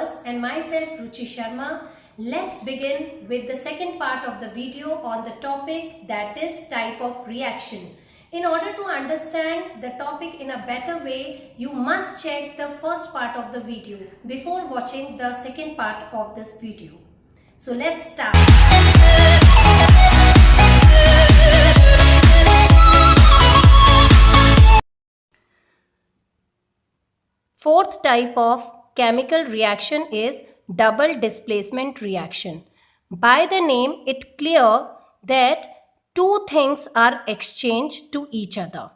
viewers and myself Ruchi Sharma. Let's begin with the second part of the video on the topic, that is type of reaction. In order to understand the topic in a better way, you must check the first part of the video before watching the second part of this video. So let's start. Fourth type of chemical reaction is double displacement reaction. By the name, it clear that two things are exchanged to each other.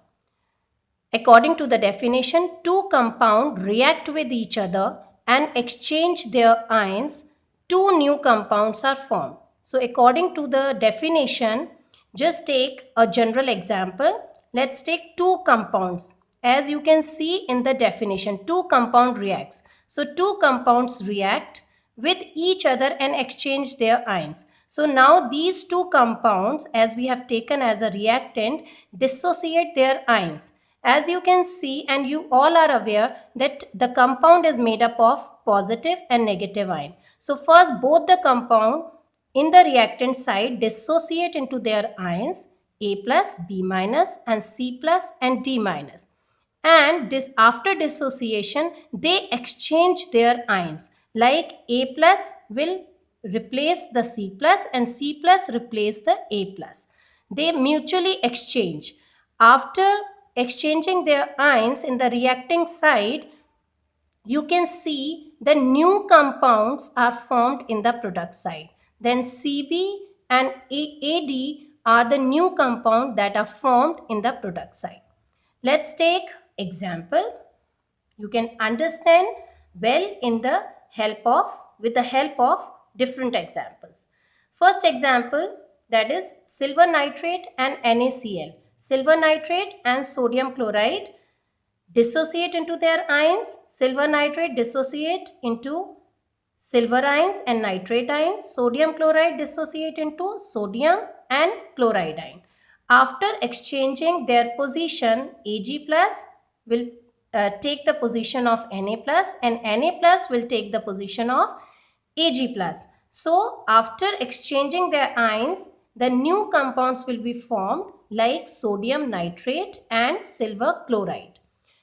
According to the definition, two compounds react with each other and exchange their ions. Two new compounds are formed. So according to the definition, just take a general example. Let's take two compounds. As you can see in the definition, two compound reacts. So two compounds react with each other and exchange their ions. So now these two compounds, as we have taken as a reactant, dissociate their ions. As you can see, and you all are aware, that the compound is made up of positive and negative ion. So first, both the compound in the reactant side dissociate into their ions A plus, B minus, and C plus and D minus. And after dissociation, they exchange their ions. Like A plus will replace the C plus and C plus replace the A plus. They mutually exchange. After exchanging their ions in the reacting side, you can see the new compounds are formed in the product side. Then Cb and Ad are the new compound that are formed in the product side. Let's take example. You can understand well with the help of different examples. First example, that is silver nitrate and NaCl. Silver nitrate and sodium chloride dissociate into their ions. Silver nitrate dissociate into silver ions and nitrate ions. Sodium chloride dissociate into sodium and chloride ion. After exchanging their position, Ag plus will take the position of Na plus and Na plus will take the position of Ag plus. So after exchanging their ions, the new compounds will be formed like sodium nitrate and silver chloride.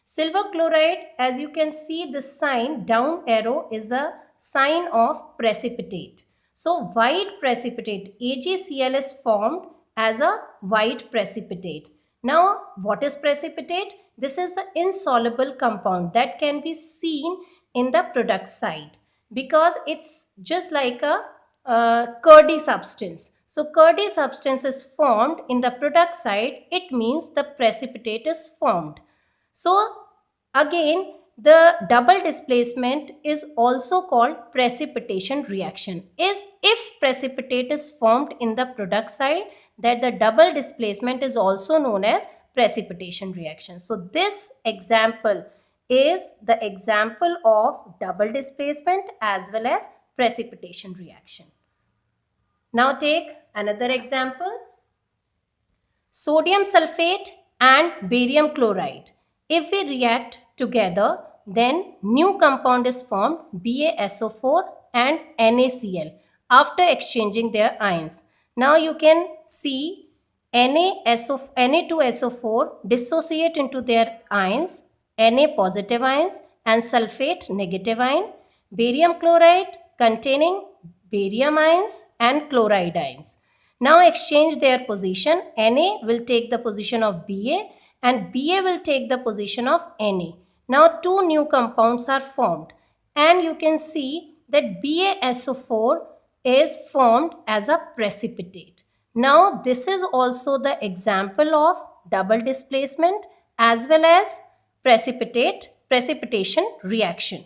Silver chloride, as you can see, the sign down arrow is the sign of precipitate. So white precipitate, AgCl is formed as a white precipitate. Now what is precipitate? This is the insoluble compound that can be seen in the product side because it's just like a curdy substance. So curdy substance is formed in the product side. It means the precipitate is formed. So again, the double displacement is also called precipitation reaction. If precipitate is formed in the product side, that the double displacement is also known as precipitation reaction. So this example is the example of double displacement as well as precipitation reaction. Now take another example. Sodium sulfate and barium chloride. If we react together, then new compound is formed, BaSO4 and NaCl, after exchanging their ions. Now you can see Na2SO4 dissociate into their ions, Na positive ions and sulfate negative ion, barium chloride containing barium ions and chloride ions. Now exchange their position. Na will take the position of Ba and Ba will take the position of Na. Now two new compounds are formed and you can see that BaSO4 is formed as a precipitate. Now this is also the example of double displacement as well as precipitation reaction.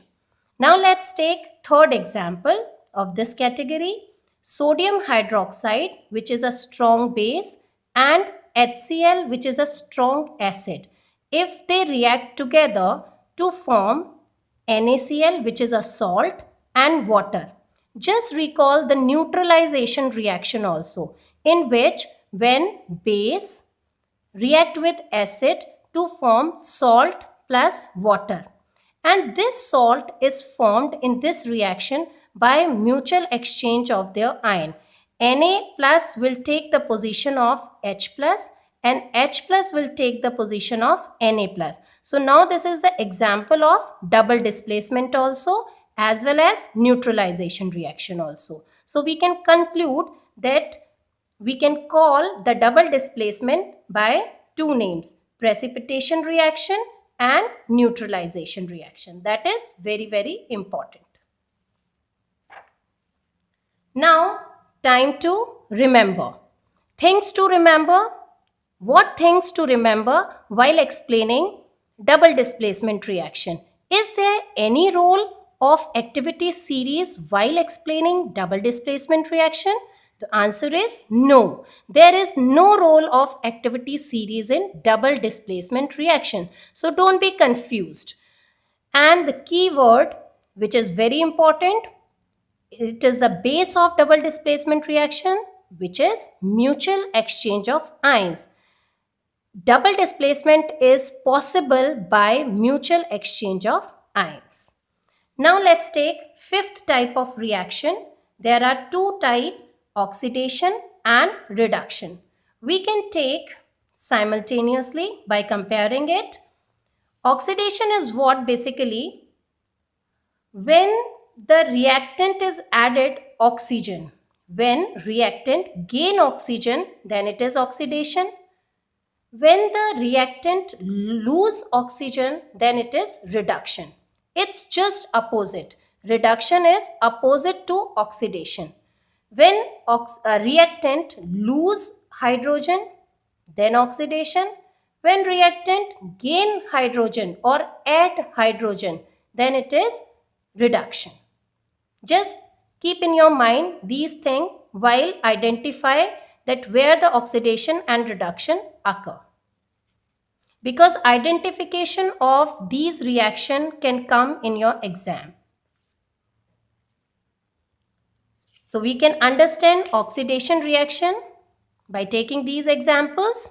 Now let's take third example of this category. Sodium hydroxide, which is a strong base, and HCl, which is a strong acid. If they react together to form NaCl, which is a salt, and water. Just recall the neutralization reaction also, in which when base react with acid to form salt plus water, and this salt is formed in this reaction by mutual exchange of their ion. Na plus will take the position of H plus and H plus will take the position of Na plus. So now this is the example of double displacement also, as well as neutralization reaction also. So we can conclude that we can call the double displacement by two names: precipitation reaction and neutralization reaction. That is very, very important. Now, time to remember. Things to remember. What things to remember while explaining double displacement reaction? Is there any role of activity series while explaining double displacement reaction? The answer is no. There is no role of activity series in double displacement reaction. So don't be confused. And the key word, which is very important, it is the base of double displacement reaction, which is mutual exchange of ions. Double displacement is possible by mutual exchange of ions. Now let's take fifth type of reaction. There are two types, oxidation and reduction. We can take simultaneously by comparing it. Oxidation is what basically when the reactant is added oxygen. When reactant gain oxygen, then it is oxidation. When the reactant lose oxygen, then it is reduction. It's just opposite. Reduction is opposite to oxidation. When a reactant lose hydrogen, then oxidation. When reactant gain hydrogen or add hydrogen, then it is reduction. Just keep in your mind these things while identify that where the oxidation and reduction occur. Because identification of these reactions can come in your exam. So we can understand oxidation reaction by taking these examples.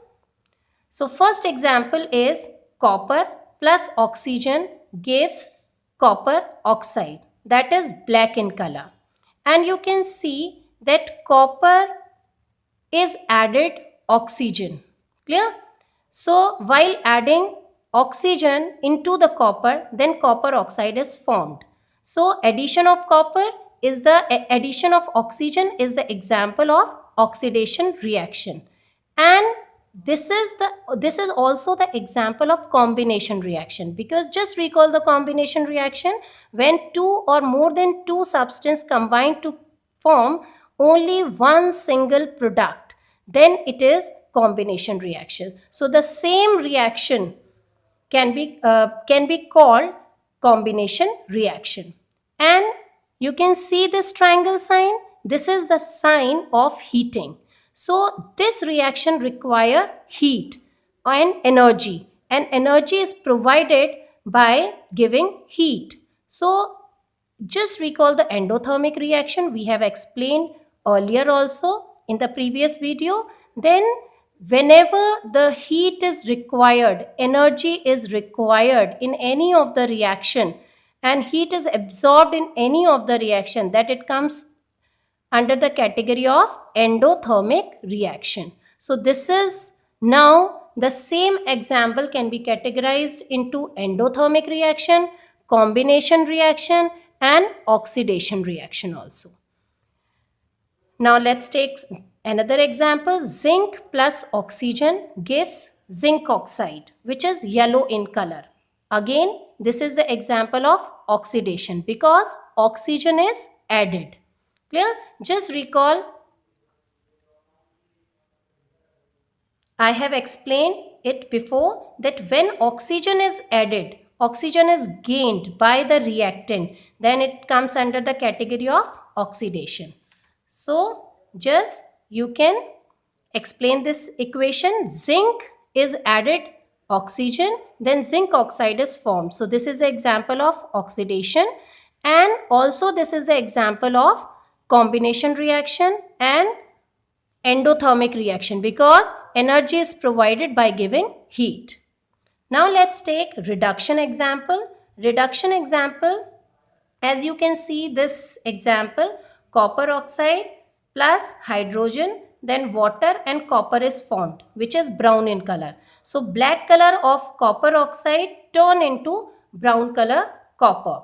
So first example is copper plus oxygen gives copper oxide, that is black in color. And you can see that copper is added oxygen. Clear? So while adding oxygen into the copper, then copper oxide is formed. So addition of copper is the addition of oxygen is the example of oxidation reaction. And this is also the example of combination reaction, because just recall the combination reaction when two or more than two substances combine to form only one single product, then it is combination reaction. So the same reaction can be called combination reaction. And you can see this triangle sign. This is the sign of heating. So this reaction require heat and energy is provided by giving heat. So just recall the endothermic reaction we have explained earlier also in the previous video. Then whenever the heat is required, energy is required in any of the reaction, and heat is absorbed in any of the reaction, that it comes under the category of endothermic reaction. So this is now the same example can be categorized into endothermic reaction, combination reaction and oxidation reaction also. Now let's take another example. Zinc plus oxygen gives zinc oxide, which is yellow in color. Again, this is the example of oxidation because oxygen is added. Clear? Just recall, I have explained it before that when oxygen is added, oxygen is gained by the reactant, then it comes under the category of oxidation. So just you can explain this equation. Zinc is added oxygen, then zinc oxide is formed. So this is the example of oxidation, and also this is the example of combination reaction and endothermic reaction because energy is provided by giving heat. Now let's take reduction example. Reduction example, as you can see this example, copper oxide plus hydrogen, then water and copper is formed, which is brown in color. So black color of copper oxide turn into brown color copper.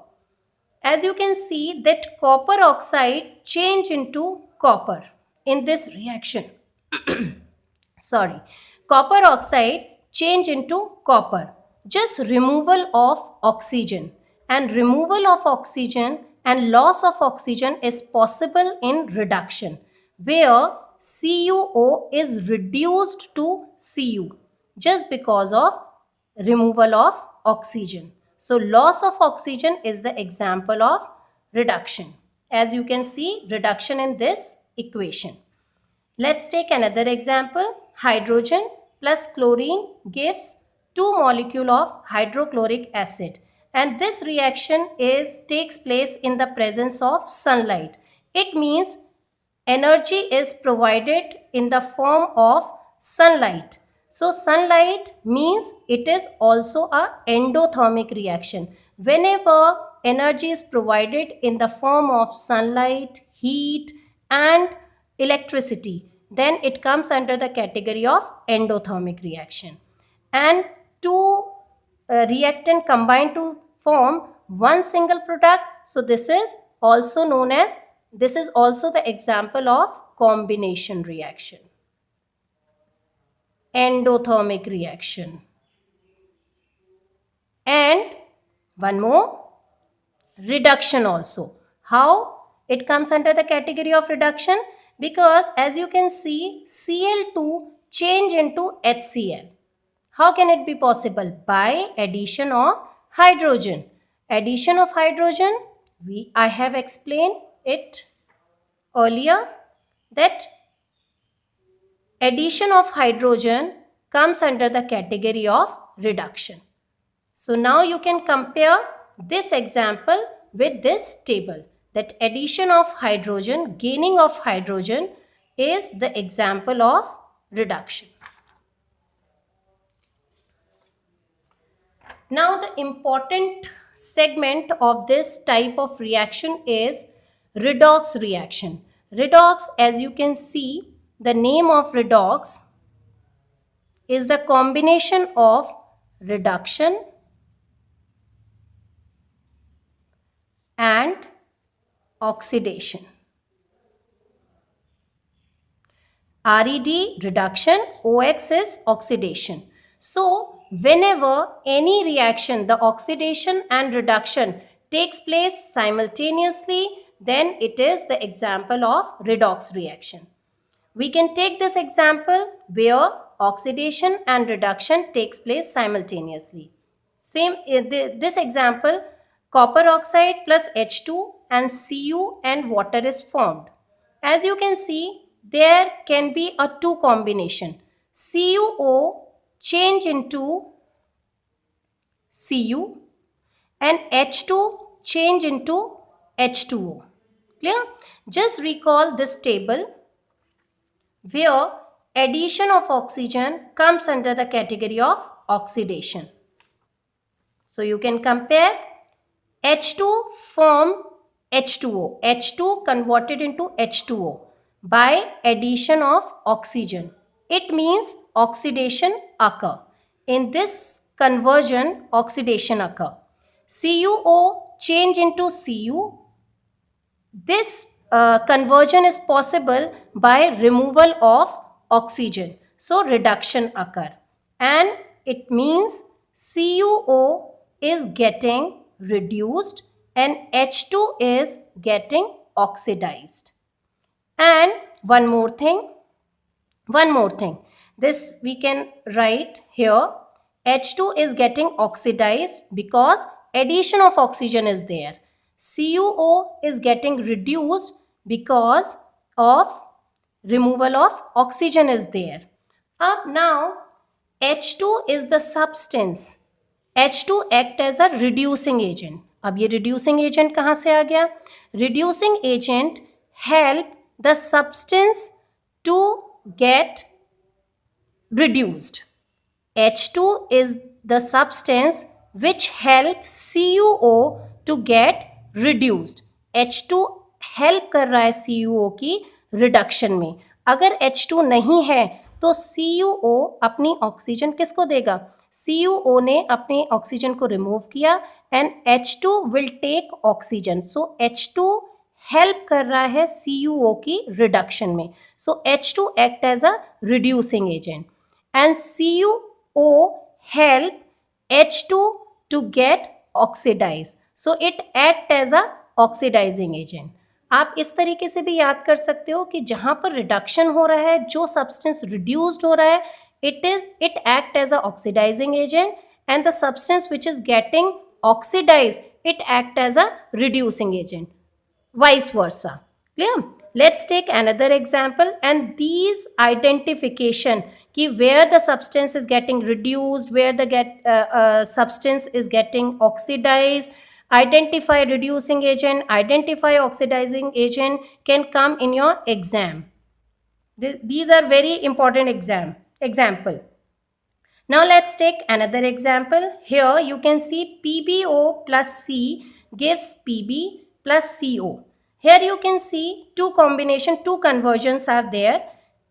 As you can see that copper oxide change into copper in this reaction. Sorry, copper oxide change into copper. Just removal of oxygen, and removal of oxygen and loss of oxygen is possible in reduction, where CuO is reduced to Cu just because of removal of oxygen. So loss of oxygen is the example of reduction. As you can see, reduction in this equation. Let's take another example. Hydrogen plus chlorine gives 2 molecule of hydrochloric acid, and this reaction takes place in the presence of sunlight. It means energy is provided in the form of sunlight. So sunlight means it is also a endothermic reaction. Whenever energy is provided in the form of sunlight, heat and electricity, then it comes under the category of endothermic reaction. And two reactant combine to form one single product. So this is also known as, this is also the example of combination reaction, endothermic reaction. And one more, reduction also. How it comes under the category of reduction? Because as you can see, Cl2 change into HCl. How can it be possible? By addition of hydrogen. Addition of hydrogen, I have explained it earlier that addition of hydrogen comes under the category of reduction. So now you can compare this example with this table, that addition of hydrogen, gaining of hydrogen is the example of reduction. Now the important segment of this type of reaction is redox reaction. Redox, as you can see, the name of redox is the combination of reduction and oxidation. RED reduction, OX is oxidation. So whenever any reaction, the oxidation and reduction takes place simultaneously, then it is the example of redox reaction. We can take this example where oxidation and reduction takes place simultaneously. Same in this example, copper oxide plus H2 and Cu and water is formed. As you can see, there can be a two combination. CuO change into Cu and H2 change into H2O. Clear? Just recall this table where addition of oxygen comes under the category of oxidation. So you can compare H2 form H2O, H2 converted into H2O by addition of oxygen. It means oxidation occur. In this conversion, oxidation occur. CuO change into Cu. This conversion is possible by removal of oxygen. So reduction occur. And it means CuO is getting reduced and H2 is getting oxidized. And one more thing, this we can write here, H2 is getting oxidized because addition of oxygen is there. CuO is getting reduced because of removal of oxygen is there. Up now, H2 is the substance. H2 act as a reducing agent. अब ये reducing agent कहाँ से आ गया? Reducing agent help the substance to get reduced. H2 is the substance which help CuO to get reduced. H2 help कर रहा है CuO की reduction में. अगर H2 नहीं है तो CuO अपनी ऑक्सीजन किसको देगा? CuO ने अपने ऑक्सीजन को रिमूव किया and H2 will take oxygen. So H2 help कर रहा है CuO की रिडक्शन में. So H2 act as a reducing agent and CuO help H2 to get oxidized. So it act as a oxidizing agent. आप इस तरीके से भी याद कर सकते हो कि जहाँ पर रिडक्शन हो रहा है, जो सब्सटेंस रिड्यूस्ड हो रहा है, it act as a oxidizing agent, and the substance which is getting oxidized, it act as a reducing agent. Vice versa. Clear? Let's take another example, and these identification ki where the substance is getting reduced, where the substance is getting oxidized, identify reducing agent, identify oxidizing agent can come in your exam. These are very important example. Now let's take another example. Here you can see PbO plus C gives Pb plus Co. Here you can see two conversions are there.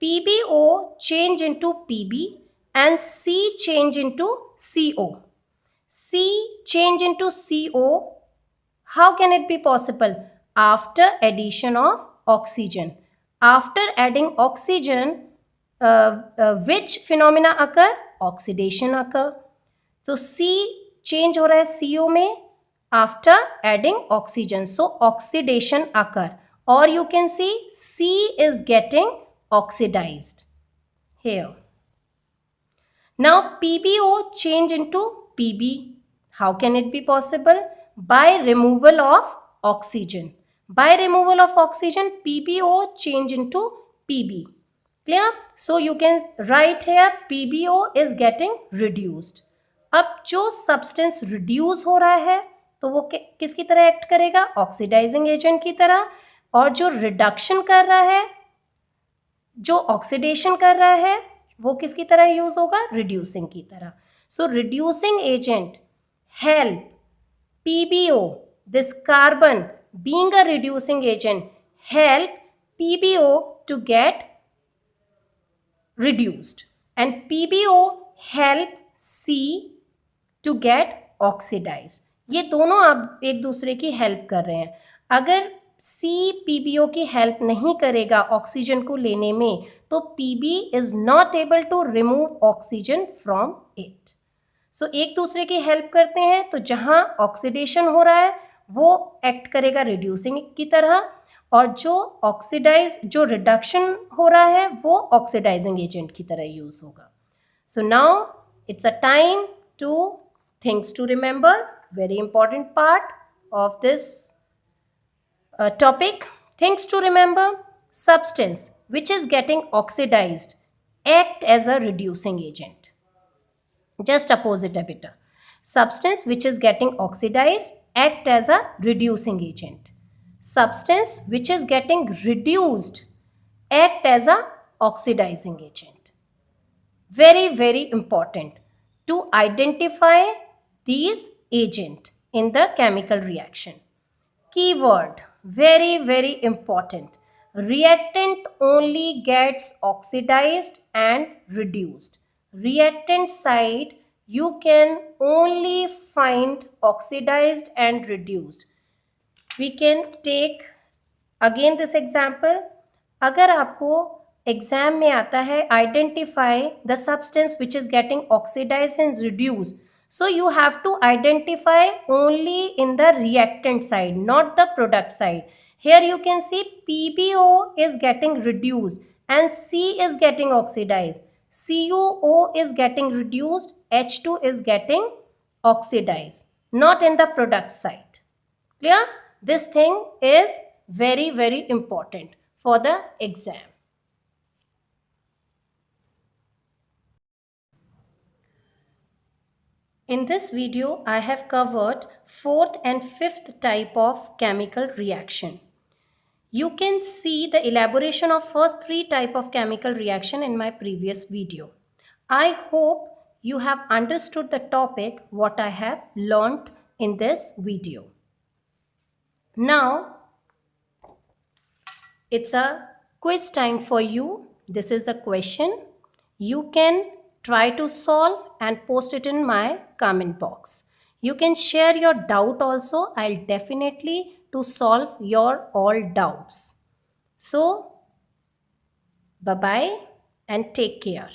PbO change into Pb and C change into Co. C change into Co. How can it be possible? After addition of oxygen. After adding oxygen, which phenomena occur? Oxidation occur. So C change हो रहा है CO में after adding oxygen. So oxidation occur. Or you can see C is getting oxidized here. Now PbO change into Pb. How can it be possible? By removal of oxygen. By removal of oxygen, PbO change into Pb. Clear? So you can write here PbO is getting reduced. अब जो substance reduce हो रहा है तो वो किसकी तरह act करेगा? ऑक्सीडाइजिंग एजेंट की तरह. और जो रिडक्शन कर रहा है, जो ऑक्सीडेशन कर रहा है, वो किसकी तरह यूज होगा? रिड्यूसिंग की तरह. So reducing agent help PbO, this carbon being a reducing agent, help PbO to get reduced and PbO help C to get oxidized. ये दोनों आप एक दूसरे की हेल्प कर रहे हैं. अगर C PbO की हेल्प नहीं करेगा ऑक्सीजन को लेने में तो Pb is not able to remove oxygen from it. सो एक दूसरे की हेल्प करते हैं तो जहाँ ऑक्सीडेशन हो रहा है वो एक्ट करेगा रिड्यूसिंग की तरह और जो रिडक्शन हो रहा है वो ऑक्सीडाइजिंग एजेंट की तरह यूज होगा. So now it's a time to things to remember. Very important part of this topic. Things to remember: substance which is getting oxidized act as a reducing agent. Just opposite a bit. Substance which is getting oxidized act as a reducing agent. Substance which is getting reduced act as a oxidizing agent. Very, very important to identify these agent in the chemical reaction. Keyword, very, very important. Reactant only gets oxidized and reduced. Reactant side you can only find oxidized and reduced. We can take again this example. अगर आपको exam में आता है identify the substance which is getting oxidized and reduced, so you have to identify only in the reactant side, not the product side. Here you can see PbO is getting reduced and C is getting oxidized. CuO is getting reduced, H2 is getting oxidized, not in the product side. Clear? This thing is very, very important for the exam. In this video, I have covered fourth and fifth type of chemical reaction. You can see the elaboration of first three type of chemical reaction in my previous video. I hope you have understood the topic what I have learnt in this video. Now, it's a quiz time for you. This is the question. You can try to solve and post it in my comment box. You can share your doubt also. I'll definitely to solve your all doubts. So, bye-bye and take care.